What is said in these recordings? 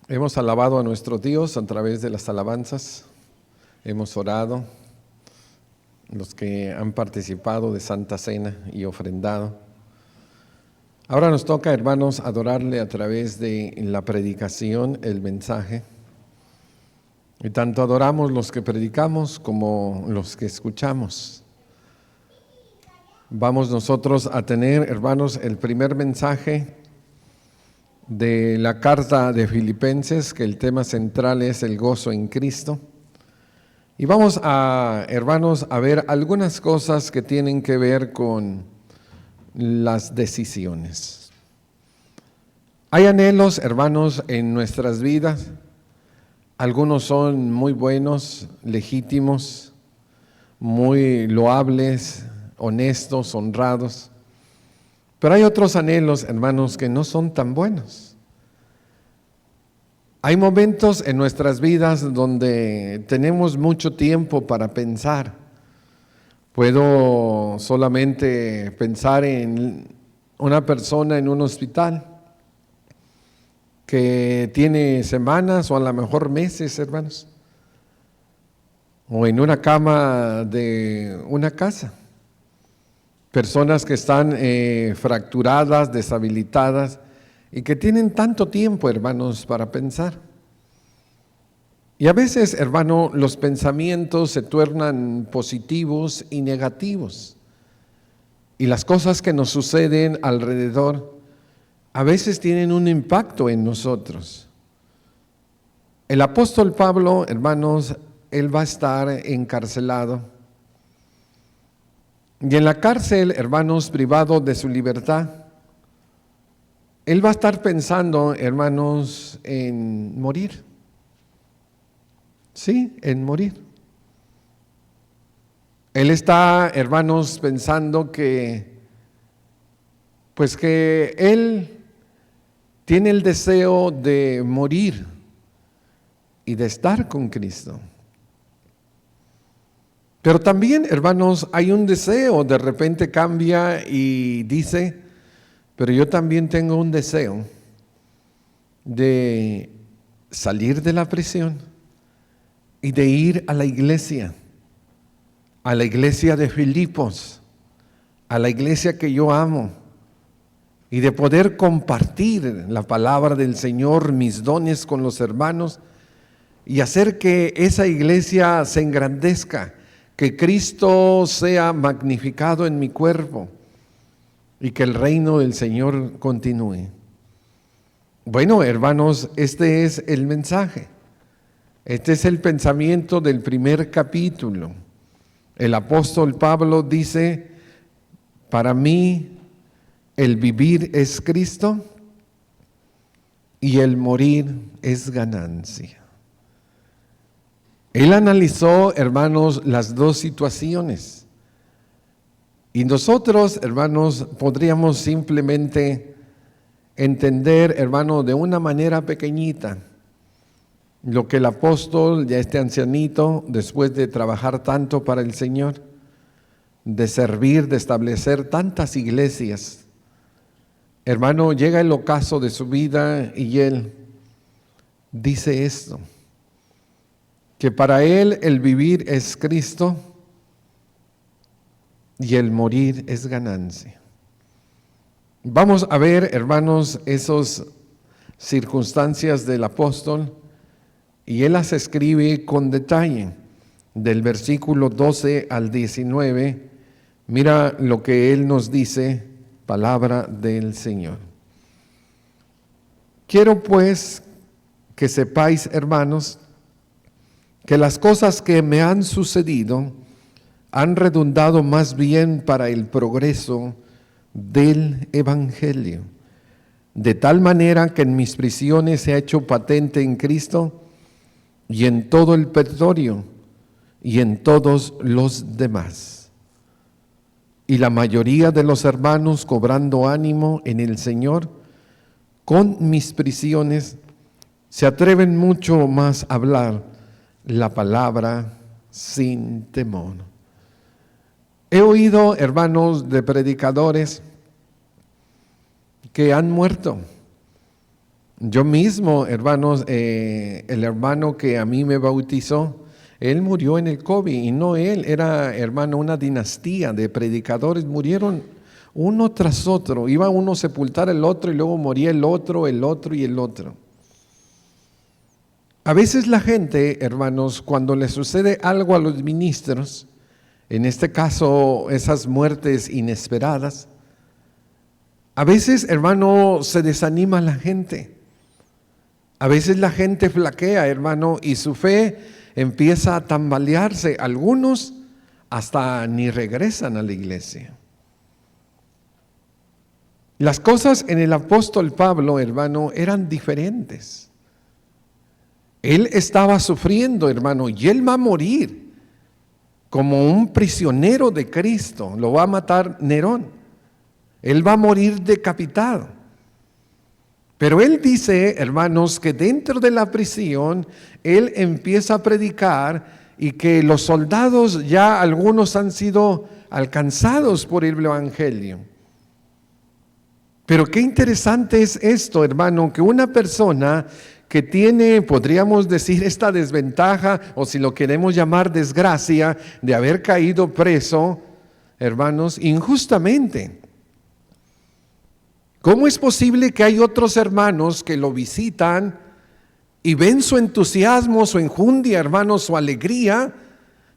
Hemos alabado a nuestro Dios a través de las alabanzas, hemos orado, los que han participado de Santa Cena y ofrendado. Ahora nos toca, hermanos, adorarle a través de la predicación, el mensaje. Y tanto adoramos los que predicamos como los que escuchamos. Vamos nosotros a tener, hermanos, el primer mensaje de la carta de Filipenses, que el tema central es el gozo en Cristo. Y vamos a, hermanos, a ver algunas cosas que tienen que ver con las decisiones. Hay anhelos, hermanos, en nuestras vidas. Algunos son muy buenos, legítimos, muy loables, honestos, honrados. Pero hay otros anhelos, hermanos, que no son tan buenos. Hay momentos en nuestras vidas donde tenemos mucho tiempo para pensar. Puedo solamente pensar en una persona en un hospital que tiene semanas o a lo mejor meses, hermanos, o en una cama de una casa. Personas que están fracturadas, deshabilitadas y que tienen tanto tiempo, hermanos, para pensar. Y a veces, hermano, los pensamientos se tornan positivos y negativos. Y las cosas que nos suceden alrededor a veces tienen un impacto en nosotros. El apóstol Pablo, hermanos, él va a estar encarcelado. Y en la cárcel, hermanos, privado de su libertad, él va a estar pensando, hermanos, en morir. Sí, en morir. Él está, hermanos, pensando que él tiene el deseo de morir y de estar con Cristo. Pero también, hermanos, hay un deseo, de repente cambia y dice, pero yo también tengo un deseo de salir de la prisión y de ir a la iglesia de Filipos, a la iglesia que yo amo, y de poder compartir la palabra del Señor, mis dones con los hermanos, y hacer que esa iglesia se engrandezca, que Cristo sea magnificado en mi cuerpo y que el reino del Señor continúe. Bueno, hermanos, este es el mensaje. Este es el pensamiento del primer capítulo. El apóstol Pablo dice, para mí el vivir es Cristo y el morir es ganancia. Él analizó, hermanos, las dos situaciones. Y nosotros, hermanos, podríamos simplemente entender, hermano, de una manera pequeñita, lo que el apóstol, ya este ancianito, después de trabajar tanto para el Señor, de servir, de establecer tantas iglesias, hermano, llega el ocaso de su vida y él dice esto, que para él el vivir es Cristo y el morir es ganancia. Vamos a ver, hermanos, esas circunstancias del apóstol y él las escribe con detalle. Del versículo 12 al 19, mira lo que él nos dice, palabra del Señor. Quiero pues que sepáis, hermanos, que las cosas que me han sucedido han redundado más bien para el progreso del Evangelio, de tal manera que en mis prisiones se ha hecho patente en Cristo y en todo el pretorio y en todos los demás. Y la mayoría de los hermanos, cobrando ánimo en el Señor, con mis prisiones, se atreven mucho más a hablar la palabra sin temor. He oído, hermanos, de predicadores que han muerto Yo mismo, hermanos, el hermano que a mí me bautizó, él murió en el COVID, y no él, era, hermano, una dinastía de predicadores, murieron uno tras otro, iba uno a sepultar el otro y luego moría el otro y el otro. A veces la gente, hermanos, cuando le sucede algo a los ministros, en este caso esas muertes inesperadas, a veces, hermano, se desanima la gente. A veces la gente flaquea, hermano, y su fe empieza a tambalearse. Algunos hasta ni regresan a la iglesia. Las cosas en el apóstol Pablo, hermano, eran diferentes. Él estaba sufriendo, hermano, y él va a morir como un prisionero de Cristo. Lo va a matar Nerón. Él va a morir decapitado. Pero él dice, hermanos, que dentro de la prisión, él empieza a predicar y que los soldados ya algunos han sido alcanzados por el evangelio. Pero qué interesante es esto, hermano, que una persona que tiene, podríamos decir, esta desventaja, o si lo queremos llamar desgracia, de haber caído preso, hermanos, injustamente. ¿Cómo es posible que hay otros hermanos que lo visitan y ven su entusiasmo, su enjundia, hermanos, su alegría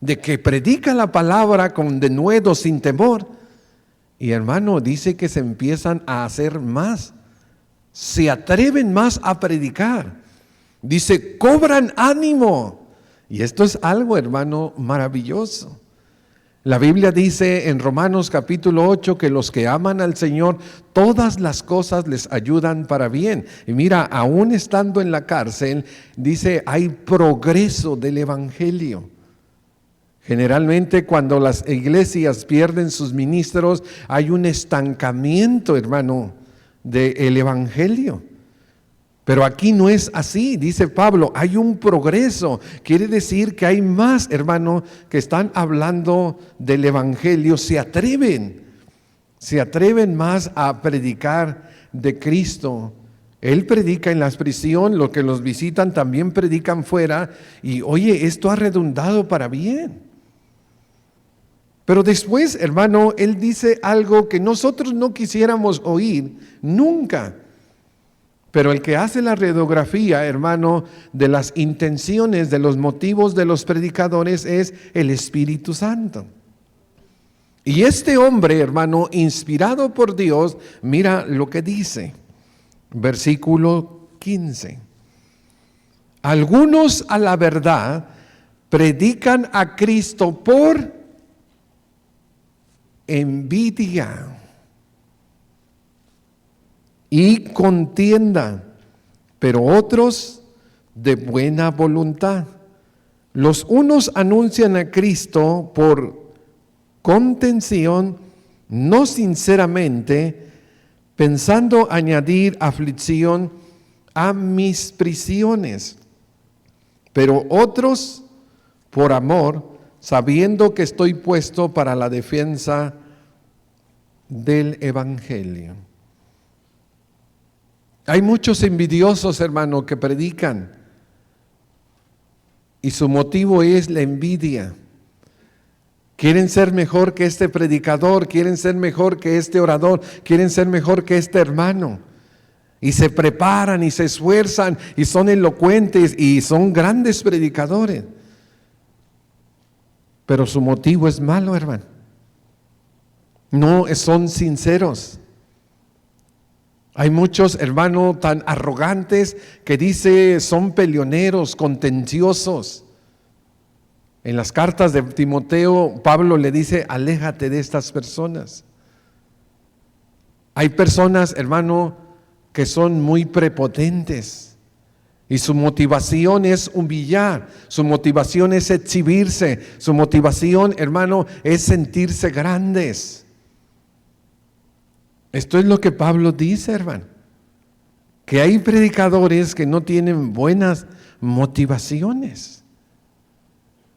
de que predica la palabra con denuedo, sin temor? Y hermano, dice que se empiezan a hacer más, se atreven más a predicar. Dice, cobran ánimo. Y esto es algo, hermano, maravilloso. La Biblia dice en Romanos capítulo 8 que los que aman al Señor, todas las cosas les ayudan para bien. Y mira, aún estando en la cárcel, dice, hay progreso del evangelio. Generalmente cuando las iglesias pierden sus ministros, hay un estancamiento, hermano, del evangelio. Pero aquí no es así, dice Pablo, hay un progreso. Quiere decir que hay más, hermano, que están hablando del evangelio, se atreven más a predicar de Cristo. Él predica en la prisión, los que los visitan también predican fuera, y oye, esto ha redundado para bien. Pero después, hermano, él dice algo que nosotros no quisiéramos oír nunca. Pero el que hace la radiografía, hermano, de las intenciones, de los motivos de los predicadores es el Espíritu Santo. Y este hombre, hermano, inspirado por Dios, mira lo que dice, versículo 15. Algunos a la verdad predican a Cristo por envidia y contienda, pero otros de buena voluntad. Los unos anuncian a Cristo por contención, no sinceramente, pensando añadir aflicción a mis prisiones, pero otros por amor, sabiendo que estoy puesto para la defensa del evangelio. Hay muchos envidiosos, hermano, que predican y su motivo es la envidia. Quieren ser mejor que este predicador, quieren ser mejor que este orador, quieren ser mejor que este hermano. Y se preparan y se esfuerzan y son elocuentes y son grandes predicadores. Pero su motivo es malo, hermano. No son sinceros. Hay muchos hermanos tan arrogantes que dice son peleoneros, contenciosos. En las cartas de Timoteo, Pablo le dice, aléjate de estas personas. Hay personas, hermano, que son muy prepotentes y su motivación es humillar, su motivación es exhibirse, su motivación, hermano, es sentirse grandes. Esto es lo que Pablo dice, hermano, que hay predicadores que no tienen buenas motivaciones.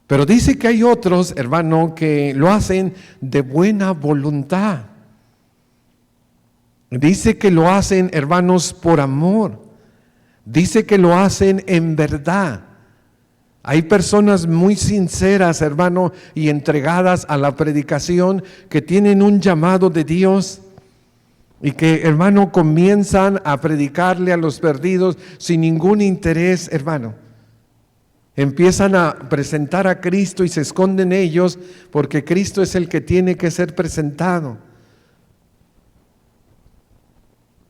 Pero dice que hay otros, hermano, que lo hacen de buena voluntad. Dice que lo hacen, hermanos, por amor. Dice que lo hacen en verdad. Hay personas muy sinceras, hermano, y entregadas a la predicación, que tienen un llamado de Dios y que, hermano, comienzan a predicarle a los perdidos sin ningún interés, hermano. Empiezan a presentar a Cristo y se esconden ellos porque Cristo es el que tiene que ser presentado.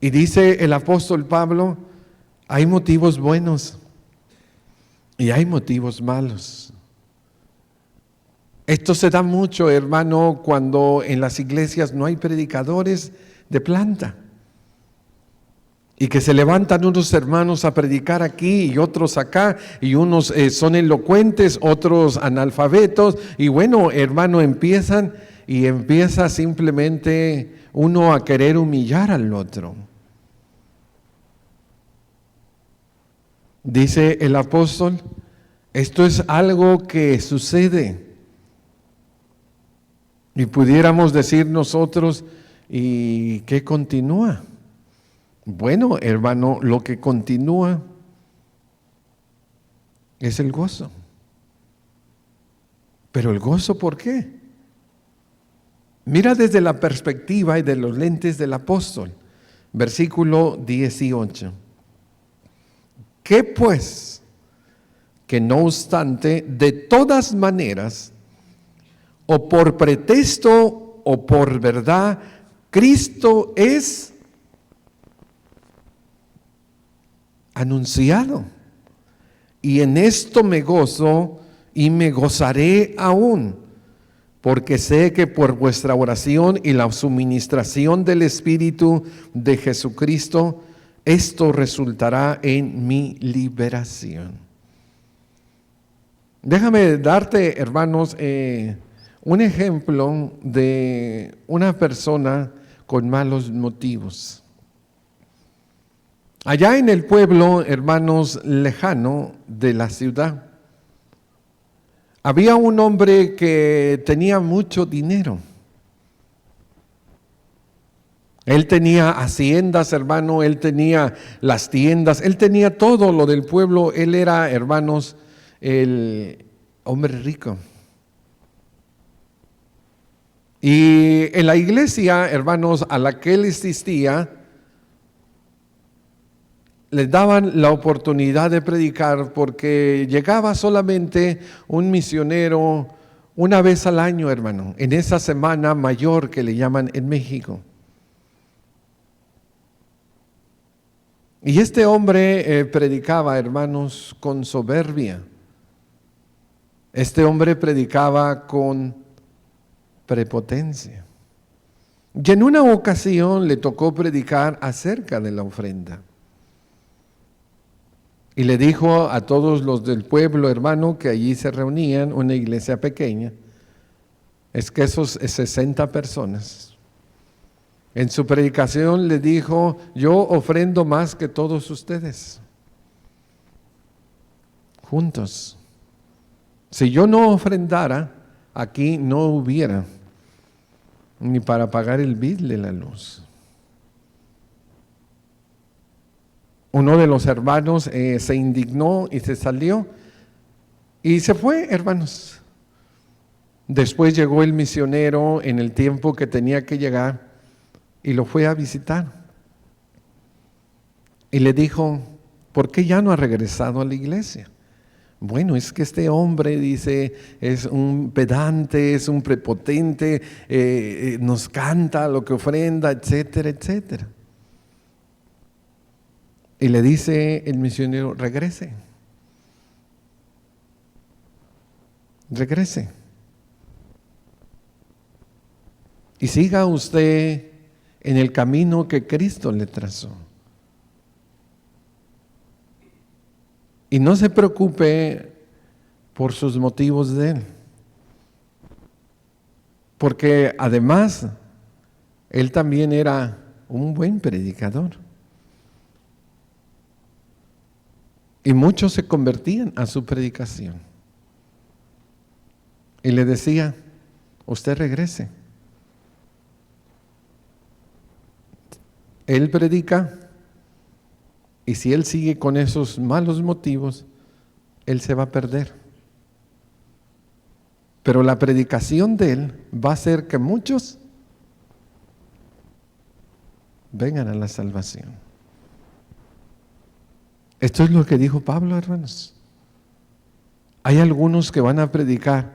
Y dice el apóstol Pablo, hay motivos buenos y hay motivos malos. Esto se da mucho, hermano, cuando en las iglesias no hay predicadores de planta. Y que se levantan unos hermanos a predicar aquí y otros acá, y unos son elocuentes, otros analfabetos, y bueno, hermano, empieza simplemente uno a querer humillar al otro. Dice el apóstol, esto es algo que sucede. Y pudiéramos decir nosotros, ¿y qué continúa? Bueno, hermano, lo que continúa es el gozo. Pero el gozo, ¿por qué? Mira desde la perspectiva y de los lentes del apóstol. Versículo 18. ¿Qué pues? Que no obstante, de todas maneras, o por pretexto o por verdad, Cristo es anunciado. Y en esto me gozo y me gozaré aún, porque sé que por vuestra oración y la suministración del Espíritu de Jesucristo, esto resultará en mi liberación. Déjame darte, hermanos, un ejemplo de una persona con malos motivos. Allá en el pueblo, hermanos, lejano de la ciudad, había un hombre que tenía mucho dinero. Él tenía haciendas, hermano, él tenía las tiendas, él tenía todo lo del pueblo. Él era, hermanos, el hombre rico. Y en la iglesia, hermanos, a la que él asistía, les daban la oportunidad de predicar porque llegaba solamente un misionero una vez al año, hermano, en esa semana mayor que le llaman en México. Y este hombre predicaba, hermanos, con soberbia. Este hombre predicaba con prepotencia. Y en una ocasión le tocó predicar acerca de la ofrenda. Y le dijo a todos los del pueblo, hermano, que allí se reunían, una iglesia pequeña, escasos 60 personas. En su predicación le dijo, yo ofrendo más que todos ustedes, juntos. Si yo no ofrendara, aquí no hubiera ni para pagar el bill de la luz. Uno de los hermanos se indignó y se salió y se fue, hermanos. Después llegó el misionero en el tiempo que tenía que llegar y lo fue a visitar. Y le dijo, ¿por qué ya no ha regresado a la iglesia? Bueno, es que este hombre, dice, es un pedante, es un prepotente, nos canta lo que ofrenda, etcétera, etcétera. Y le dice el misionero, regrese. Regrese. Y siga usted en el camino que Cristo le trazó. Y no se preocupe por sus motivos de él. Porque además, él también era un buen predicador. Y muchos se convertían a su predicación. Y le decía, usted regrese. Él predica Y si él sigue con esos malos motivos, él se va a perder. Pero la predicación de él va a hacer que muchos vengan a la salvación. Esto es lo que dijo Pablo, hermanos. Hay algunos que van a predicar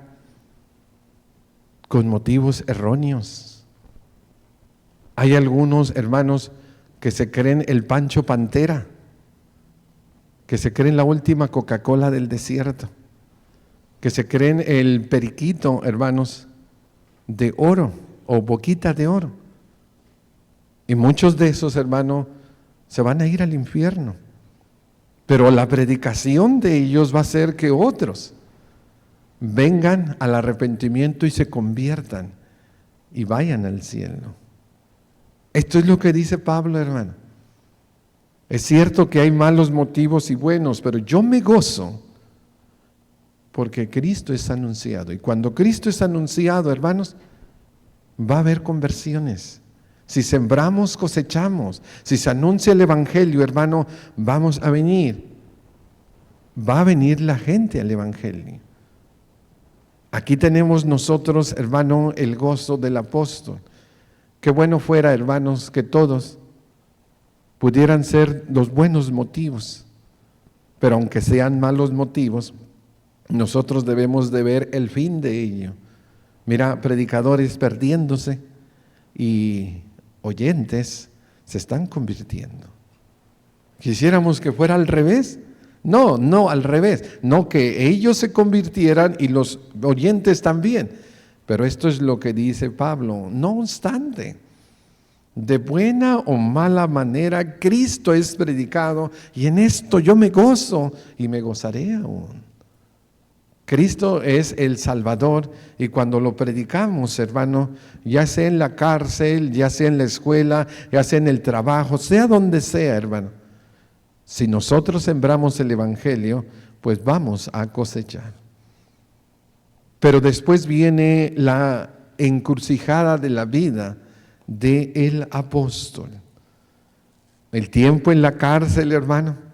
con motivos erróneos. Hay algunos hermanos que se creen el Pancho Pantera, que se creen la última Coca-Cola del desierto, que se creen el periquito, hermanos, de oro o boquita de oro. Y muchos de esos, hermanos, se van a ir al infierno. Pero la predicación de ellos va a hacer que otros vengan al arrepentimiento y se conviertan y vayan al cielo. Esto es lo que dice Pablo, hermano. Es cierto que hay malos motivos y buenos, pero yo me gozo porque Cristo es anunciado. Y cuando Cristo es anunciado, hermanos, va a haber conversiones. Si sembramos, cosechamos. Si se anuncia el Evangelio, hermano, vamos a venir. Va a venir la gente al Evangelio. Aquí tenemos nosotros, hermano, el gozo del apóstol. Qué bueno fuera, hermanos, que todos pudieran ser los buenos motivos. Pero aunque sean malos motivos, nosotros debemos de ver el fin de ello. Mira, predicadores perdiéndose y oyentes se están convirtiendo. ¿Quisiéramos que fuera al revés? No, al revés. No que ellos se convirtieran y los oyentes también. Pero esto es lo que dice Pablo. No obstante, de buena o mala manera, Cristo es predicado y en esto yo me gozo y me gozaré aún. Cristo es el Salvador y cuando lo predicamos, hermano, ya sea en la cárcel, ya sea en la escuela, ya sea en el trabajo, sea donde sea, hermano, si nosotros sembramos el Evangelio, pues vamos a cosechar. Pero después viene la encrucijada de la vida del apóstol. El tiempo en la cárcel, hermano.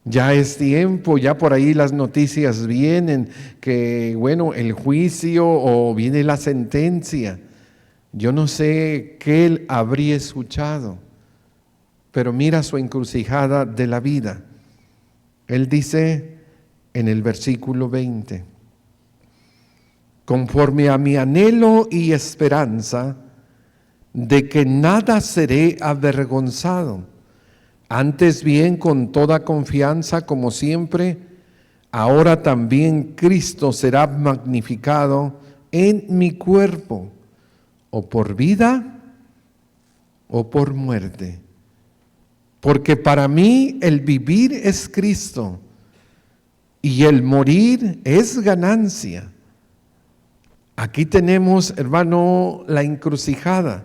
Ya es tiempo, ya por ahí las noticias vienen que, bueno, el juicio o viene la sentencia. Yo no sé qué él habría escuchado, pero mira su encrucijada de la vida. Él dice en el versículo 20, conforme a mi anhelo y esperanza de que nada seré avergonzado, antes bien, con toda confianza, como siempre, ahora también Cristo será magnificado en mi cuerpo, o por vida o por muerte. Porque para mí el vivir es Cristo y el morir es ganancia. Aquí tenemos, hermano, la encrucijada.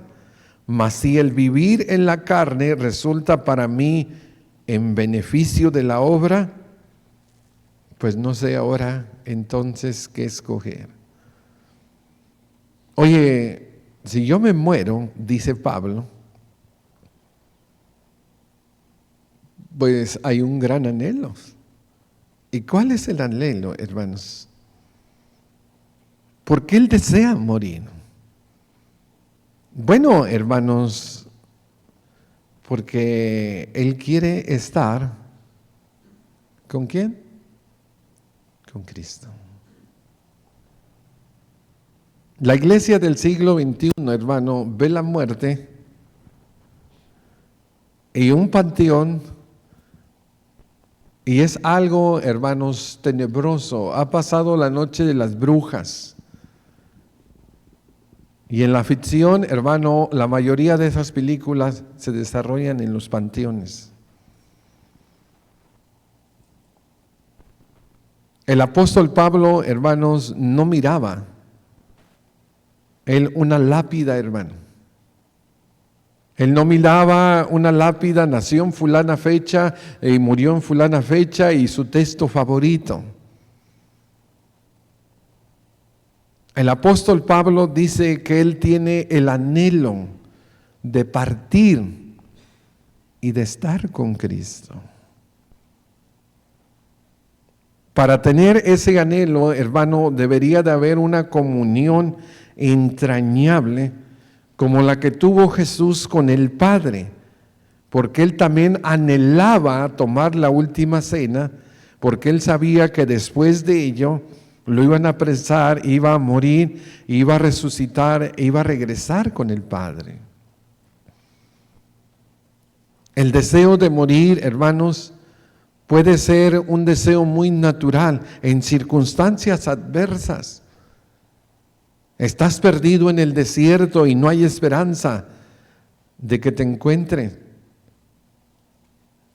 Mas si el vivir en la carne resulta para mí en beneficio de la obra, pues no sé ahora entonces qué escoger. Oye, si yo me muero, dice Pablo, pues hay un gran anhelo. ¿Y cuál es el anhelo, hermanos? ¿Por qué él desea morir? Bueno, hermanos, porque él quiere estar ¿con quién? Con Cristo. La iglesia del siglo XXI, hermano, ve la muerte y un panteón y es algo, hermanos, tenebroso. Ha pasado la noche de las brujas. Y en la ficción, hermano, la mayoría de esas películas se desarrollan en los panteones. El apóstol Pablo, hermanos, no miraba él una lápida, hermano. Él no miraba una lápida, nació en fulana fecha y murió en fulana fecha y su texto favorito. El apóstol Pablo dice que él tiene el anhelo de partir y de estar con Cristo. Para tener ese anhelo, hermano, debería de haber una comunión entrañable como la que tuvo Jesús con el Padre, porque Él también anhelaba tomar la última cena, porque Él sabía que después de ello lo iban a apresar, iba a morir, iba a resucitar, iba a regresar con el Padre. El deseo de morir, hermanos, puede ser un deseo muy natural en circunstancias adversas. Estás perdido en el desierto y no hay esperanza de que te encuentre.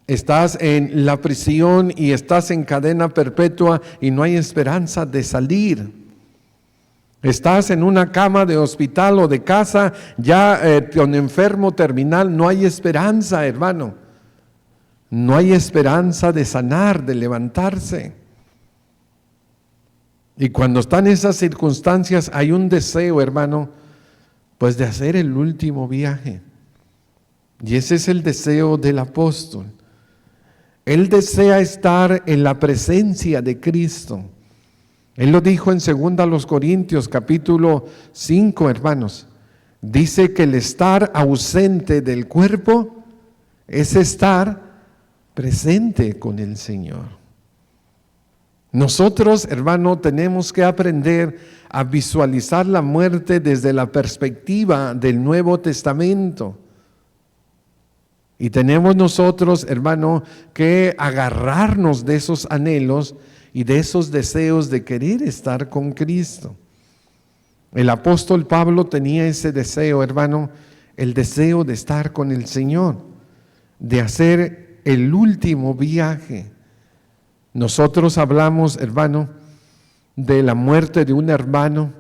Estás en la prisión y estás en cadena perpetua y no hay esperanza de salir. Estás en una cama de hospital o de casa ya con enfermo terminal, no hay esperanza, hermano. No hay esperanza de sanar, de levantarse. Y cuando están esas circunstancias hay un deseo, hermano, pues de hacer el último viaje. Y ese es el deseo del apóstol. Él desea estar en la presencia de Cristo. Él lo dijo en 2 Corintios capítulo 5, hermanos. Dice que el estar ausente del cuerpo es estar presente con el Señor. Nosotros, hermano, tenemos que aprender a visualizar la muerte desde la perspectiva del Nuevo Testamento. Y tenemos nosotros, hermano, que agarrarnos de esos anhelos y de esos deseos de querer estar con Cristo. El apóstol Pablo tenía ese deseo, hermano, el deseo de estar con el Señor, de hacer el último viaje. Nosotros hablamos, hermano, de la muerte de un hermano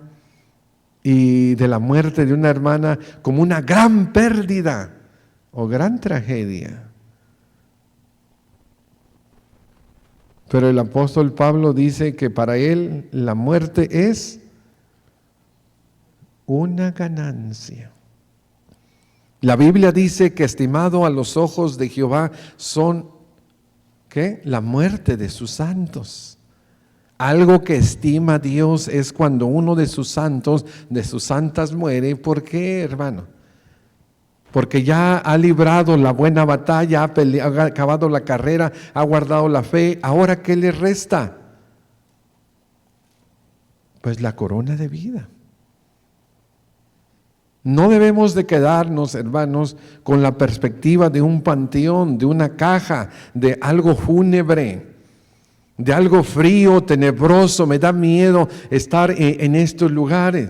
y de la muerte de una hermana como una gran pérdida o gran tragedia. Pero el apóstol Pablo dice que para él la muerte es una ganancia. La Biblia dice que estimado a los ojos de Jehová son, ¿qué? La muerte de sus santos. Algo que estima Dios es cuando uno de sus santos, de sus santas muere. ¿Por qué, hermano? Porque ya ha librado la buena batalla, ha acabado la carrera, ha guardado la fe. ¿Ahora qué le resta? Pues la corona de vida. No debemos de quedarnos, hermanos, con la perspectiva de un panteón, de una caja, de algo fúnebre, de algo frío, tenebroso. Me da miedo estar en estos lugares.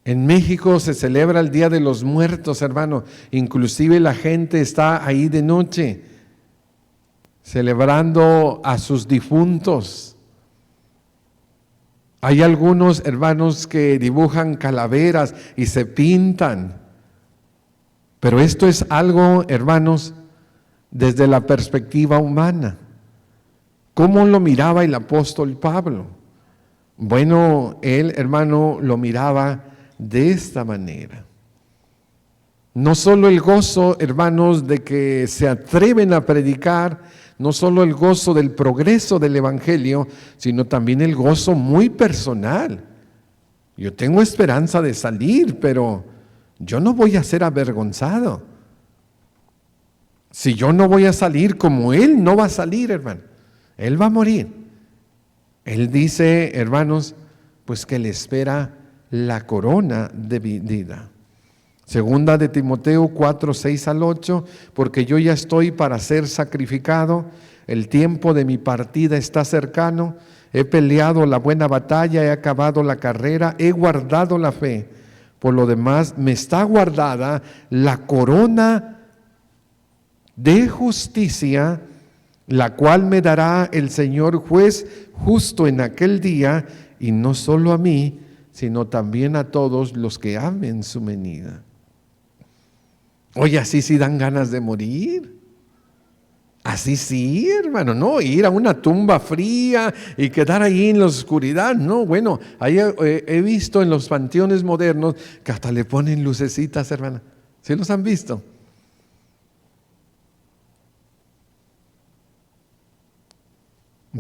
En México se celebra el Día de los Muertos, hermano. Inclusive la gente está ahí de noche, celebrando a sus difuntos. Hay algunos hermanos que dibujan calaveras y se pintan. Pero esto es algo, hermanos, desde la perspectiva humana. ¿Cómo lo miraba el apóstol Pablo? Bueno, él, hermano, lo miraba de esta manera. No solo el gozo, hermanos, de que se atreven a predicar, no solo el gozo del progreso del evangelio, sino también el gozo muy personal. Yo tengo esperanza de salir, pero yo no voy a ser avergonzado. Si yo no voy a salir como él, no va a salir, hermano. Él va a morir. Él dice, hermanos, pues que le espera la corona de vida. Segunda de Timoteo 4, 6 al 8, porque yo ya estoy para ser sacrificado, el tiempo de mi partida está cercano, he peleado la buena batalla, he acabado la carrera, he guardado la fe. Por lo demás, me está guardada la corona de justicia, la cual me dará el Señor juez justo en aquel día, y no solo a mí, sino también a todos los que amen su venida. Oye, así sí dan ganas de morir. Así sí, hermano, no, ir a una tumba fría y quedar ahí en la oscuridad, no, bueno, ahí he visto en los panteones modernos que hasta le ponen lucecitas, hermana. ¿Sí los han visto?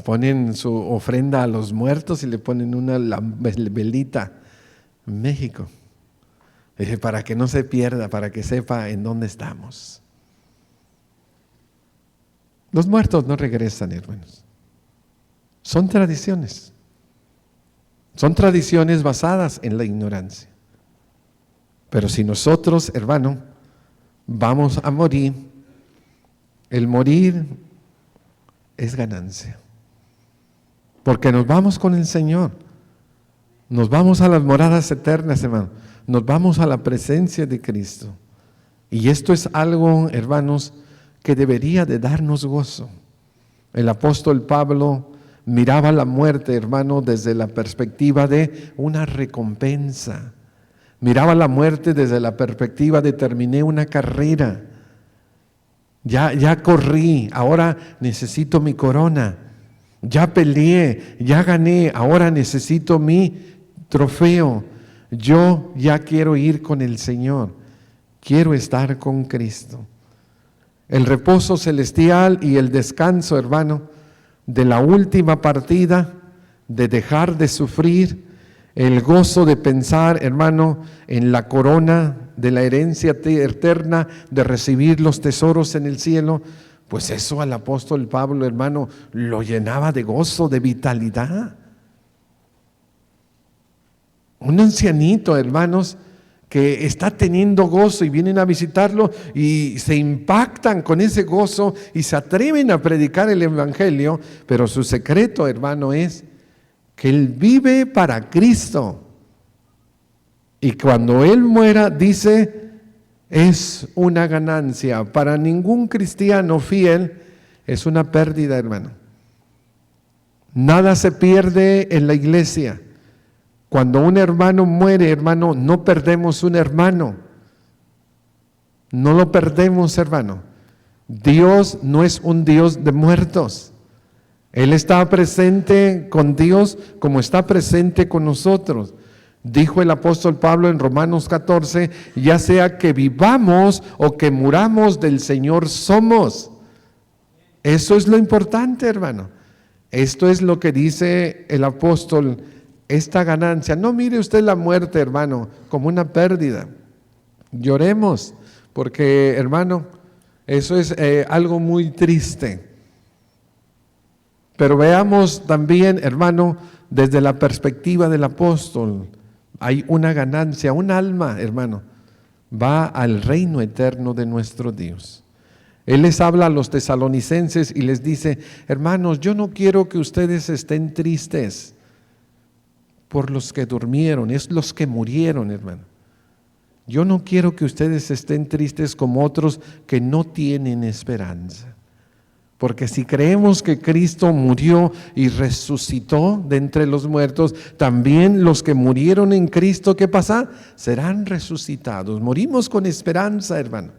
ponen su ofrenda a los muertos y le ponen una velita. México. Dije, para que no se pierda, para que sepa en dónde estamos. Los muertos no regresan, hermanos. Son tradiciones. Son tradiciones basadas en la ignorancia. Pero si nosotros, hermano, vamos a morir, el morir es ganancia. Porque nos vamos con el Señor. Nos vamos a las moradas eternas, hermano. Nos vamos a la presencia de Cristo. Y esto es algo, hermanos, que debería de darnos gozo. El apóstol Pablo miraba la muerte, hermano, desde la perspectiva de una recompensa. Miraba la muerte desde la perspectiva de terminé una carrera. Ya corrí, ahora necesito mi corona. Ya peleé, ya gané, ahora necesito mi trofeo. Yo ya quiero ir con el Señor. Quiero estar con Cristo. El reposo celestial y el descanso, hermano, de la última partida, de dejar de sufrir, el gozo de pensar, hermano, en la corona de la herencia eterna, de recibir los tesoros en el cielo, pues eso al apóstol Pablo, hermano, lo llenaba de gozo, de vitalidad. Un ancianito, hermanos, que está teniendo gozo y vienen a visitarlo y se impactan con ese gozo y se atreven a predicar el evangelio, pero su secreto, hermano, es que él vive para Cristo. Y cuando él muera, dice, es una ganancia. Para ningún cristiano fiel es una pérdida, hermano. Nada se pierde en la iglesia. Cuando un hermano muere, hermano, no perdemos un hermano. No lo perdemos, hermano. Dios no es un Dios de muertos. Él está presente con Dios como está presente con nosotros. Dijo el apóstol Pablo en Romanos 14, ya sea que vivamos o que muramos, del Señor somos. Eso es lo importante, hermano. Esto es lo que dice el apóstol. Esta ganancia, no mire usted la muerte, hermano, como una pérdida. Lloremos, porque, hermano, eso es algo muy triste. Pero veamos también, hermano, desde la perspectiva del apóstol, hay una ganancia, un alma, hermano, va al reino eterno de nuestro Dios. Él les habla a los tesalonicenses y les dice, hermanos, yo no quiero que ustedes estén tristes por los que durmieron, es los que murieron, hermano. Yo no quiero que ustedes estén tristes como otros que no tienen esperanza. Porque si creemos que Cristo murió y resucitó de entre los muertos, también los que murieron en Cristo, ¿qué pasa? Serán resucitados. Morimos con esperanza, hermano.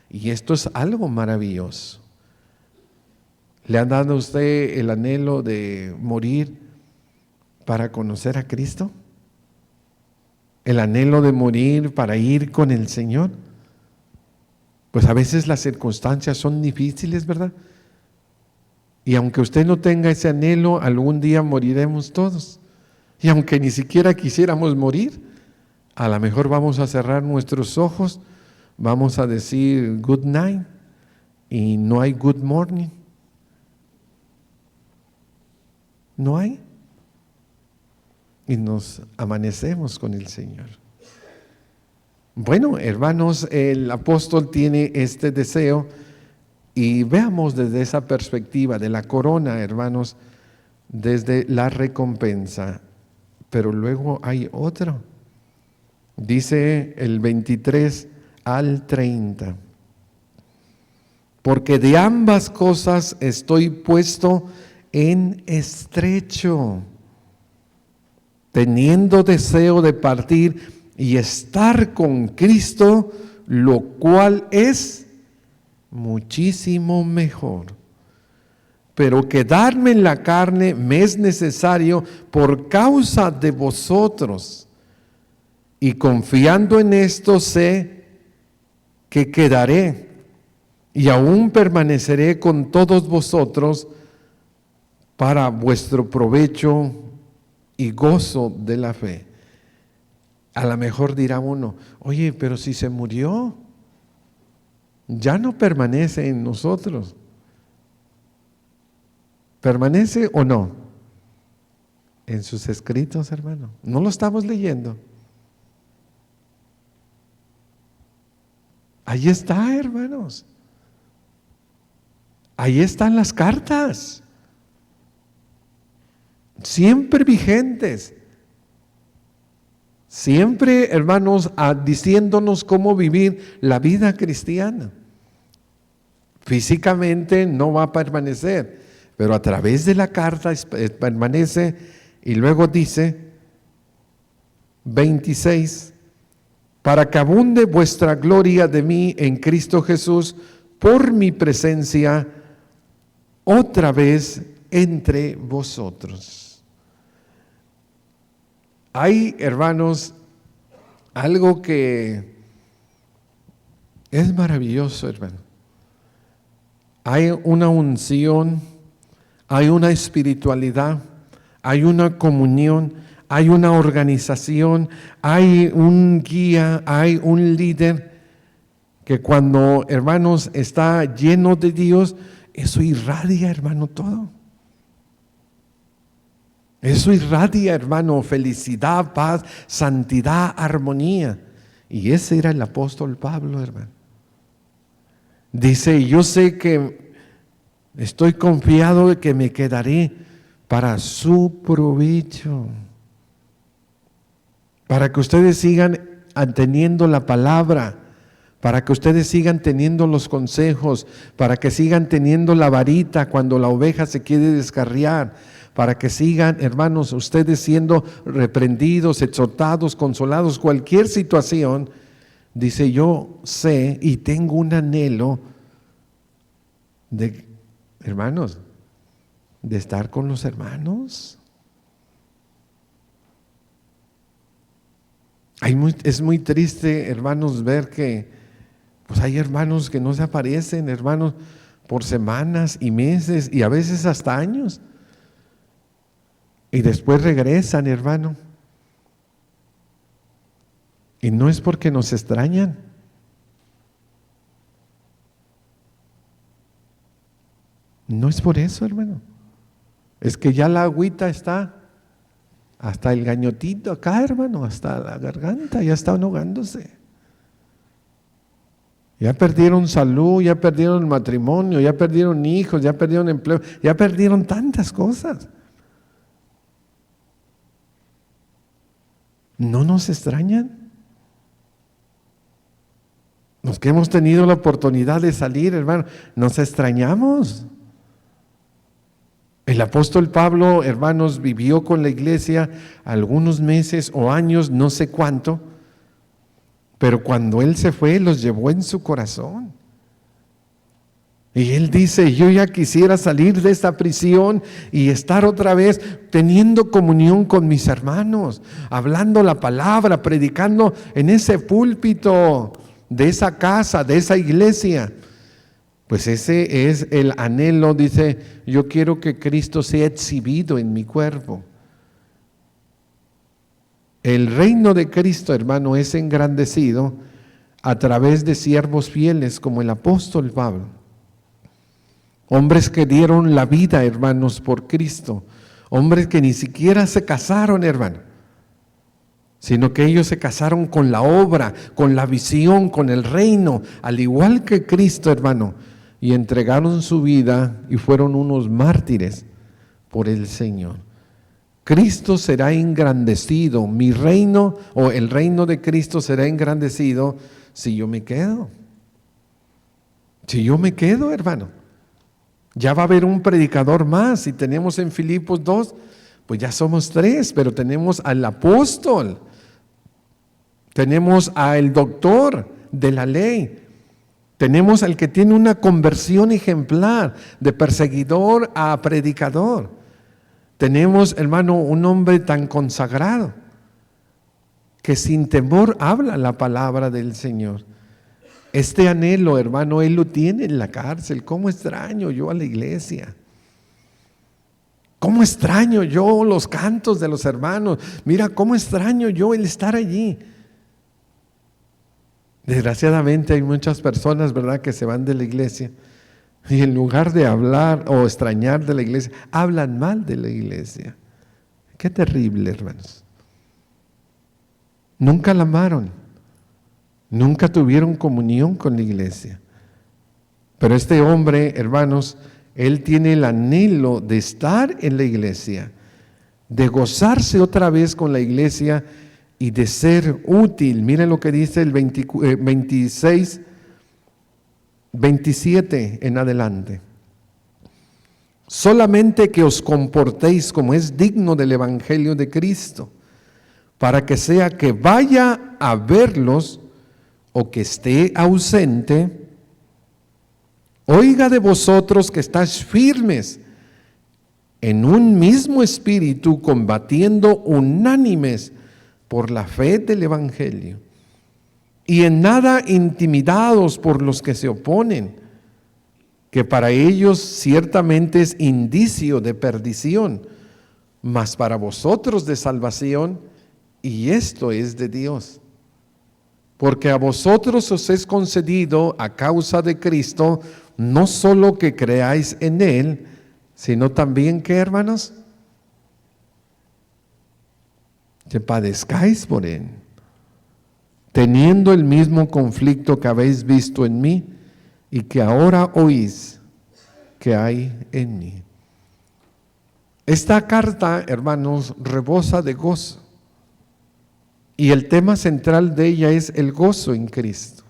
Y esto es algo maravilloso. ¿Le han dado a usted el anhelo de morir para conocer a Cristo? ¿El anhelo de morir para ir con el Señor? Pues a veces las circunstancias son difíciles, ¿verdad? Y aunque usted no tenga ese anhelo, algún día moriremos todos. Y aunque ni siquiera quisiéramos morir, a lo mejor vamos a cerrar nuestros ojos, vamos a decir good night y no hay good morning. No hay. Y nos amanecemos con el Señor. Bueno, hermanos, el apóstol tiene este deseo y veamos desde esa perspectiva de la corona, hermanos, desde la recompensa. Pero luego hay otro. Dice el 23 al 30. Porque de ambas cosas estoy puesto en estrecho, teniendo deseo de partir y estar con Cristo, lo cual es muchísimo mejor. Pero quedarme en la carne me es necesario por causa de vosotros, y confiando en esto sé que quedaré y aún permaneceré con todos vosotros para vuestro provecho y gozo de la fe. A lo mejor dirá uno, oye, pero si se murió, ya no permanece en nosotros. ¿Permanece o no? En sus escritos, hermano. No lo estamos leyendo. Ahí está, hermanos. Ahí están las cartas. Siempre vigentes. Siempre, hermanos, diciéndonos cómo vivir la vida cristiana. Físicamente no va a permanecer, pero a través de la carta permanece. Y luego dice 26, para que abunde vuestra gloria de mí en Cristo Jesús por mi presencia otra vez entre vosotros. Hay, hermanos, algo que es maravilloso, hermano. Hay una unción, hay una espiritualidad, hay una comunión, hay una organización, hay un guía, hay un líder que cuando, hermanos, está lleno de Dios, eso irradia, hermano, todo. Eso irradia, hermano, felicidad, paz, santidad, armonía. Y ese era el apóstol Pablo, hermano. Dice, yo sé que estoy confiado de que me quedaré para su provecho, para que ustedes sigan teniendo la palabra, para que ustedes sigan teniendo los consejos, para que sigan teniendo la varita cuando la oveja se quiere descarriar, para que sigan, hermanos, ustedes siendo reprendidos, exhortados, consolados, cualquier situación. Dice, yo sé y tengo un anhelo de, hermanos, de estar con los hermanos. Es muy triste, hermanos, ver que pues hay hermanos que no se aparecen, hermanos, por semanas y meses y a veces hasta años. Y después regresan, hermano. Y no es porque nos extrañan. No es por eso, hermano. Es que ya la agüita está hasta el gañotito acá, hermano, hasta la garganta, ya están ahogándose. Ya perdieron salud, ya perdieron matrimonio, ya perdieron hijos, ya perdieron empleo, ya perdieron tantas cosas. ¿No nos extrañan? Los que hemos tenido la oportunidad de salir, hermano, nos extrañamos. El apóstol Pablo, hermanos, vivió con la iglesia algunos meses o años, no sé cuánto, pero cuando él se fue, los llevó en su corazón. Y él dice, yo ya quisiera salir de esta prisión y estar otra vez teniendo comunión con mis hermanos, hablando la palabra, predicando en ese púlpito de esa casa, de esa iglesia. Pues ese es el anhelo, dice, yo quiero que Cristo sea exhibido en mi cuerpo. El reino de Cristo, hermano, es engrandecido a través de siervos fieles como el apóstol Pablo. Hombres que dieron la vida, hermanos, por Cristo. Hombres que ni siquiera se casaron, hermano, sino que ellos se casaron con la obra, con la visión, con el reino, al igual que Cristo, hermano, y entregaron su vida y fueron unos mártires por el Señor. Cristo será engrandecido, mi reino o el reino de Cristo será engrandecido si yo me quedo. Si yo me quedo, hermano. Ya va a haber un predicador más. Si tenemos en Filipos 2, pues ya somos 3, pero tenemos al apóstol, tenemos al doctor de la ley, tenemos al que tiene una conversión ejemplar de perseguidor a predicador. Tenemos, hermano, un hombre tan consagrado que sin temor habla la palabra del Señor. Este anhelo, hermano, él lo tiene en la cárcel. ¿Cómo extraño yo a la iglesia? ¿Cómo extraño yo los cantos de los hermanos? Mira, ¿cómo extraño yo el estar allí? Desgraciadamente hay muchas personas, ¿verdad?, que se van de la iglesia y en lugar de hablar o extrañar de la iglesia, hablan mal de la iglesia. Qué terrible, hermanos. Nunca la amaron, nunca tuvieron comunión con la iglesia. Pero este hombre, hermanos, él tiene el anhelo de estar en la iglesia, de gozarse otra vez con la iglesia y de ser útil. Miren lo que dice el 26, 27 en adelante. Solamente que os comportéis como es digno del evangelio de Cristo, para que sea que vaya a verlos o que esté ausente, oiga de vosotros que estáis firmes en un mismo espíritu, combatiendo unánimes por la fe del evangelio, y en nada intimidados por los que se oponen, que para ellos ciertamente es indicio de perdición, mas para vosotros de salvación, y esto es de Dios. Porque a vosotros os es concedido a causa de Cristo, no solo que creáis en Él, sino también que, hermanos, que padezcáis por Él, teniendo el mismo conflicto que habéis visto en mí y que ahora oís que hay en mí. Esta carta, hermanos, rebosa de gozo. Y el tema central de ella es el gozo en Cristo.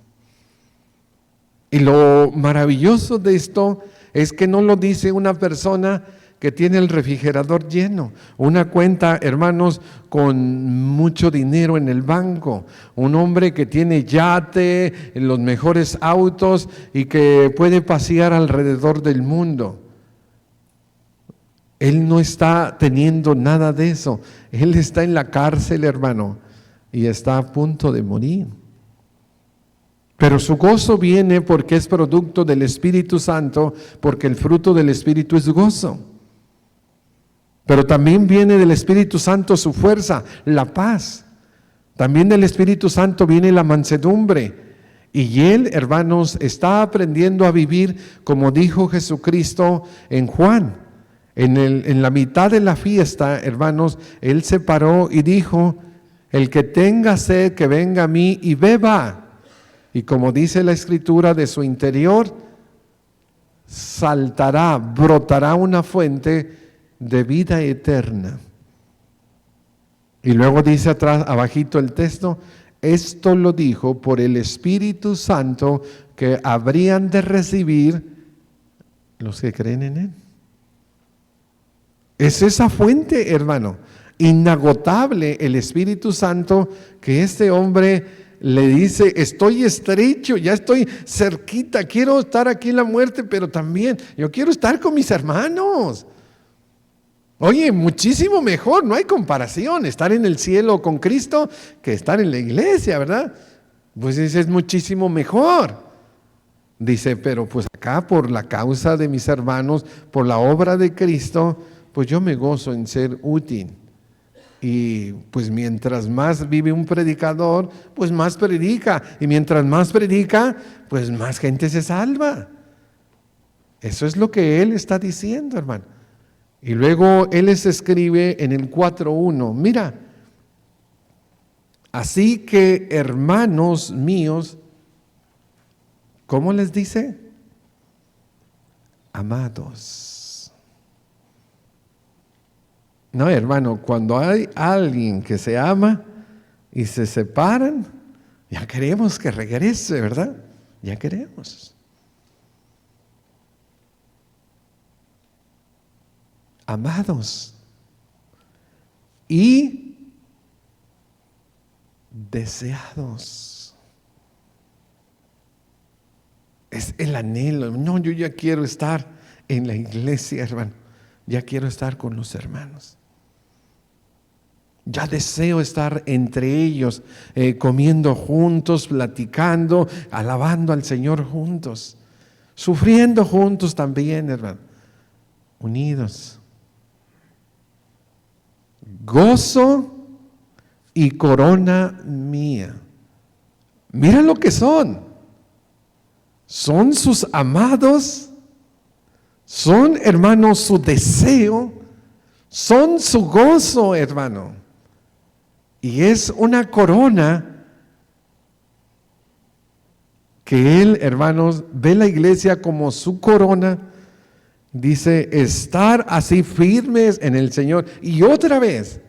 Y lo maravilloso de esto es que no lo dice una persona que tiene el refrigerador lleno, una cuenta, hermanos, con mucho dinero en el banco, un hombre que tiene yate, los mejores autos y que puede pasear alrededor del mundo. Él no está teniendo nada de eso. Él está en la cárcel, hermano, y está a punto de morir. Pero su gozo viene porque es producto del Espíritu Santo, porque el fruto del Espíritu es gozo. Pero también viene del Espíritu Santo su fuerza, la paz. También del Espíritu Santo viene la mansedumbre. Y él, hermanos, está aprendiendo a vivir como dijo Jesucristo en Juan. En la mitad de la fiesta, hermanos, él se paró y dijo: el que tenga sed, que venga a mí y beba. Y como dice la Escritura, de su interior saltará, brotará una fuente de vida eterna. Y luego dice atrás, abajito el texto, esto lo dijo por el Espíritu Santo que habrían de recibir los que creen en Él. Es esa fuente, hermano, inagotable, el Espíritu Santo, que este hombre le dice: estoy estrecho, ya estoy cerquita, quiero estar aquí en la muerte, pero también yo quiero estar con mis hermanos. Oye, muchísimo mejor, no hay comparación, estar en el cielo con Cristo que estar en la iglesia, ¿verdad? Pues es muchísimo mejor. Dice, pero pues acá por la causa de mis hermanos, por la obra de Cristo, pues yo me gozo en ser útil. Y pues mientras más vive un predicador, pues más predica. Y mientras más predica, pues más gente se salva. Eso es lo que él está diciendo, hermano. Y luego él les escribe en el 4:1, mira, así que hermanos míos, ¿cómo les dice? Amados. No, hermano, cuando hay alguien que se ama y se separan, ya queremos que regrese, ¿verdad? Ya queremos. Amados y deseados. Es el anhelo. No, yo ya quiero estar en la iglesia, hermano. Ya quiero estar con los hermanos. Ya deseo estar entre ellos, comiendo juntos, platicando, alabando al Señor juntos, sufriendo juntos también, hermano, unidos. gozo y corona mía. Mira lo que son. Son sus amados, son, hermanos, su deseo, son su gozo, hermano. Y es una corona que él, hermanos, ve la iglesia como su corona. Dice, estar así firmes en el Señor. Y otra vez,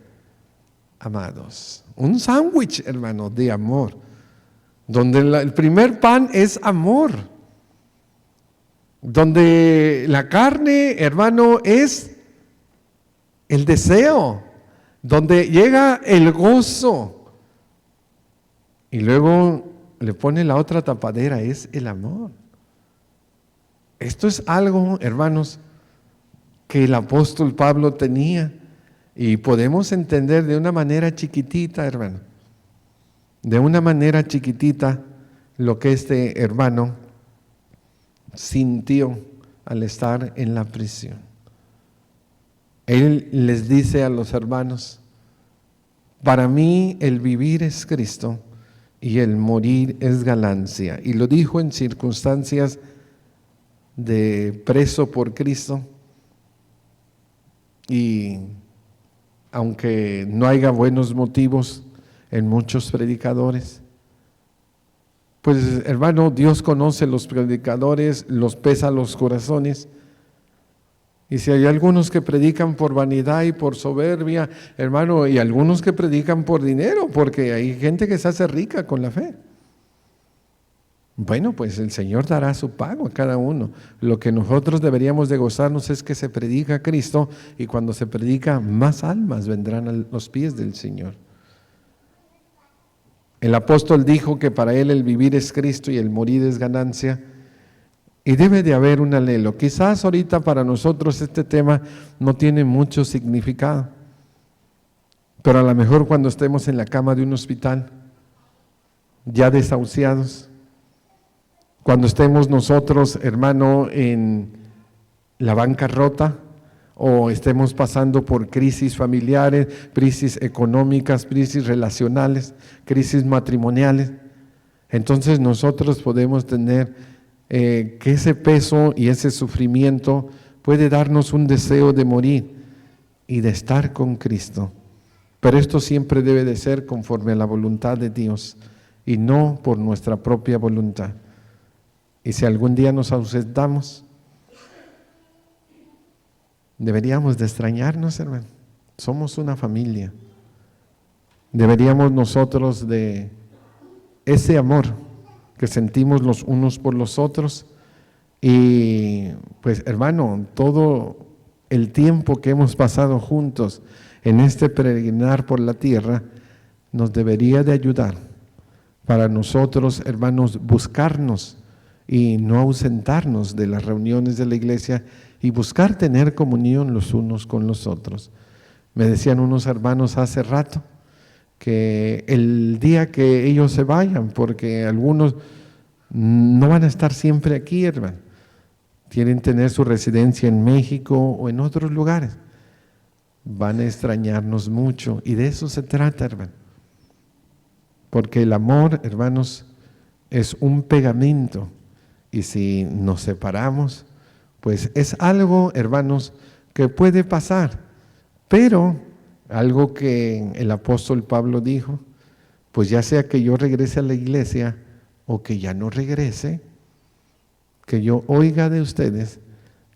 amados, un sándwich, hermano, de amor, donde el primer pan es amor, donde la carne, hermano, es el deseo, donde llega el gozo, y luego le pone la otra tapadera, es el amor. Esto es algo, hermanos, que el apóstol Pablo tenía, y podemos entender de una manera chiquitita, hermano, de una manera chiquitita lo que este hermano sintió al estar en la prisión. Él les dice a los hermanos, para mí el vivir es Cristo y el morir es ganancia. Y lo dijo en circunstancias de preso por Cristo, y aunque no haya buenos motivos en muchos predicadores, pues hermano, Dios conoce los predicadores, los pesa los corazones. Y si hay algunos que predican por vanidad y por soberbia, hermano, y algunos que predican por dinero, porque hay gente que se hace rica con la fe. Bueno, pues el Señor dará su pago a cada uno. Lo que nosotros deberíamos de gozarnos es que se predica a Cristo, y cuando se predica, más almas vendrán a los pies del Señor. El apóstol dijo que para él el vivir es Cristo y el morir es ganancia, y debe de haber un anhelo. Quizás ahorita para nosotros este tema no tiene mucho significado, pero a lo mejor cuando estemos en la cama de un hospital, ya desahuciados, cuando estemos nosotros, hermano, en la bancarrota, o estemos pasando por crisis familiares, crisis económicas, crisis relacionales, crisis matrimoniales, entonces nosotros podemos tener que ese peso y ese sufrimiento puede darnos un deseo de morir y de estar con Cristo. Pero esto siempre debe de ser conforme a la voluntad de Dios y no por nuestra propia voluntad. Y si algún día nos ausentamos, deberíamos de extrañarnos, hermano. Somos una familia. Deberíamos nosotros de ese amor que sentimos los unos por los otros, y pues hermano, todo el tiempo que hemos pasado juntos en este peregrinar por la tierra nos debería de ayudar para nosotros, hermanos, buscarnos y no ausentarnos de las reuniones de la iglesia, y buscar tener comunión los unos con los otros. Me decían unos hermanos hace rato que el día que ellos se vayan, porque algunos no van a estar siempre aquí, hermano, quieren tener su residencia en México o en otros lugares, van a extrañarnos mucho, y de eso se trata, hermano, porque el amor, hermanos, es un pegamento, y si nos separamos, pues es algo, hermanos, que puede pasar, pero algo que el apóstol Pablo dijo, pues ya sea que yo regrese a la iglesia o que ya no regrese, que yo oiga de ustedes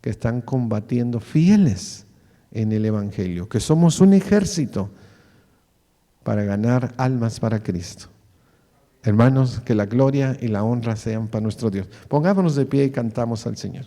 que están combatiendo fieles en el Evangelio, que somos un ejército para ganar almas para Cristo. Hermanos, que la gloria y la honra sean para nuestro Dios. Pongámonos de pie y cantamos al Señor.